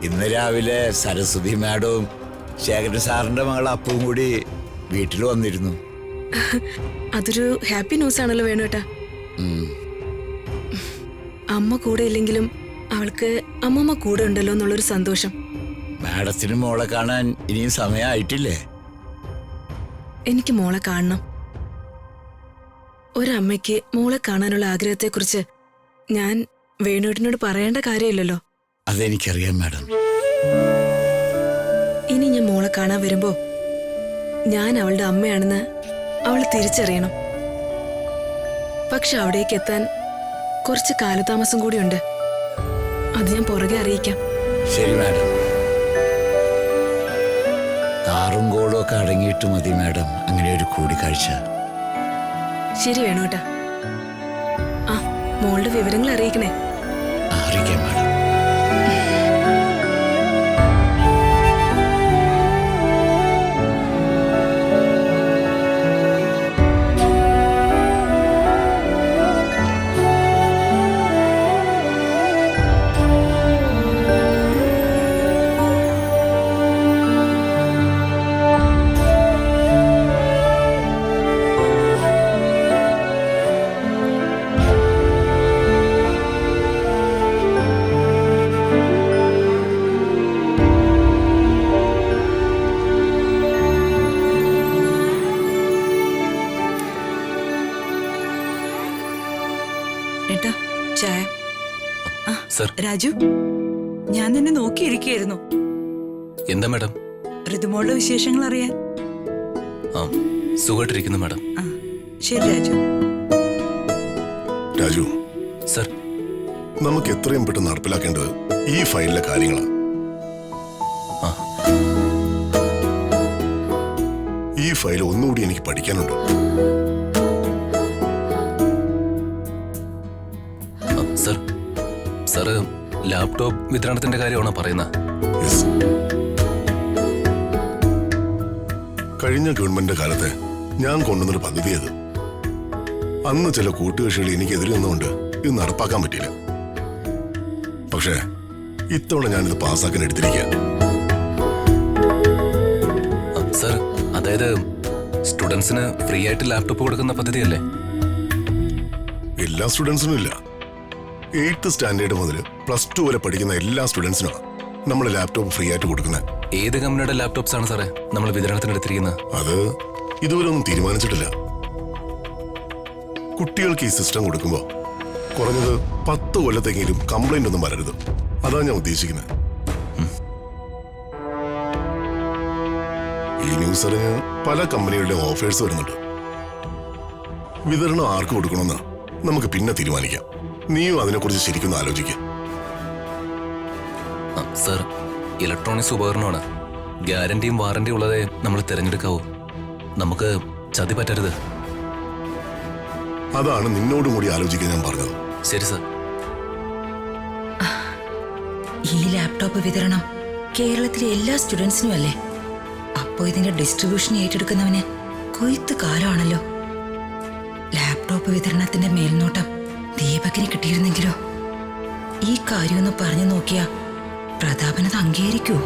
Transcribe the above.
ഇന്ന് രാവിലെ സരസ്വതി മാഡവും ശേഖരൻ സാറിന്റെ മകൾ അപ്പവും കൂടി വീട്ടിൽ വന്നിരുന്നു. അതൊരു ഹാപ്പി ന്യൂസ് ആണല്ലോ വേണുട്ടാ. അമ്മ കൂടെ ഇല്ലെങ്കിലും അവൾക്ക് അമ്മമ്മ കൂടെ ഉണ്ടല്ലോ എന്നുള്ളൊരു സന്തോഷം. മാഡത്തിന് മോളെ കാണാൻ ഇനിയും സമയമായിട്ടില്ലേ? എനിക്ക് മോളെ കാണണം. ഒരമ്മയ്ക്ക് മോളെ കാണാനുള്ള ആഗ്രഹത്തെക്കുറിച്ച് ഞാൻ വേണുട്ടിനോട് പറയേണ്ട കാര്യമില്ലല്ലോ. അതെനിക്കറിയാം മാഡം. ഇനി ഞാൻ മോളെ കാണാൻ വരുമ്പോ ഞാൻ അവളുടെ അമ്മയാണെന്ന് അവൾ തിരിച്ചറിയണം. പക്ഷെ അവിടേക്ക് എത്താൻ കുറച്ച് കാലതാമസം കൂടിയുണ്ട്. അത് ഞാൻ പുറകെ അറിയിക്കാം. ശരി മാഡം. കാറും കോളും ഒക്കെ അടങ്ങിയിട്ട് മതി മാഡം അങ്ങനെ ഒരു കൂടിക്കാഴ്ച. ശരി വേണുട്ടാ. ആ മോളുടെ വിവരങ്ങൾ അറിയിക്കണേ. അറിയിക്കാം മാഡം. ചായ. രാജു, ഞാൻ നിന്നെ നോക്കിയിരിക്കുകയായിരുന്നു. എന്താ മാഡം? ഋതുമോളുടെ വിശേഷങ്ങൾ അറിയാൻ. സുഖമായിട്ടിരിക്കുന്നു മാഡം. ശരി രാജു. രാജു സർ, നമുക്ക് എത്രയും പെട്ടെന്ന് നടപ്പിലാക്കേണ്ടത് ഈ ഫയലിലെ കാര്യങ്ങളാണ്. ഈ ഫയൽ ഒന്നുകൂടി എനിക്ക് പഠിക്കാനുണ്ട്. സർ, സാറ് ലാപ്ടോപ്പ് വിതരണത്തിന്റെ കാര്യമാണോ പറയുന്നത്? കഴിഞ്ഞ ഗവൺമെന്റ് കാലത്ത് ഞാൻ കൊണ്ടുവന്നൊരു പദ്ധതി അത്. അന്ന് ചില കൂട്ടുകക്ഷികൾ എനിക്കെതിരെ നിന്നുകൊണ്ട് ഇത് നടപ്പാക്കാൻ പറ്റിയില്ല. പക്ഷേ ഇത്തവണ ഞാനിത് പാസ്സാക്കാൻ എടുത്തിരിക്കുക. സർ, അതായത് സ്റ്റുഡൻസിന് ഫ്രീ ആയിട്ട് ലാപ്ടോപ്പ് കൊടുക്കുന്ന പദ്ധതിയല്ലേ? എല്ലാ സ്റ്റുഡൻസിനും ഇല്ല. 8th സ്റ്റാൻഡേർഡ് മുതൽ +2 വരെ പഠിക്കുന്ന എല്ലാ സ്റ്റുഡൻസിനും നമ്മൾ ലാപ്ടോപ്പ് ഫ്രീ ആയിട്ട് കൊടുക്കുന്നത്. ഏത് കമ്പനിയുടെ ലാപ്ടോപ്സ് ആണ് സാറേ നമ്മൾ വിതരണത്തിന് എടുത്തിരിക്കുന്നത്? അത് ഇതുവരെ ഒന്നും തീരുമാനിച്ചിട്ടില്ല. കുട്ടികൾക്ക് ഈ സിസ്റ്റം കൊടുക്കുമ്പോൾ കുറഞ്ഞത് 10 കൊല്ലത്തെങ്കിലും കംപ്ലൈന്റ് ഒന്നും വരരുത്. അതാണ് ഞാൻ ഉദ്ദേശിക്കുന്നത്. ഈ ന്യൂസ് അറിഞ്ഞ് പല കമ്പനികളുടെ ഓഫേഴ്സ് വരുന്നുണ്ട്. വിതരണം ആർക്ക് കൊടുക്കണമെന്ന് നമുക്ക് പിന്നെ തീരുമാനിക്കാം. നീയും അതിനെക്കുറിച്ച് ശരിക്കും ആലോചിക്കാം. സർ, ഇലക്ട്രോണിക്സ് ഉപകരണമാണ്. ഗ്യാരണ്ടിയും വാറന്റിയും ഉള്ളതേ നമ്മൾ തിരഞ്ഞെടുക്കാവൂ. നമുക്ക് ചതി പറ്റരുത്. അതാണ് നിന്നോടും കൂടി ആലോചിക്കാൻ ഞാൻ പറഞ്ഞത്. ശരി സർ. ഈ ലാപ്ടോപ്പ് വിതരണം കേരളത്തിലെ എല്ലാ സ്റ്റുഡൻസിനും അല്ലേ? അപ്പോ ഇതിന്റെ ഡിസ്ട്രിബ്യൂഷൻ ഏറ്റെടുക്കുന്നവന് കൊയ്ത്ത് കാലമാണല്ലോ. ലാപ്ടോപ്പ് വിതരണത്തിന്റെ മേൽനോട്ടം ദീപകിന് കിട്ടിയിരുന്നെങ്കിലോ? ഈ കാര്യമൊന്ന് പറഞ്ഞു നോക്കിയാ പ്രതാപനത് അംഗീകരിക്കൂ?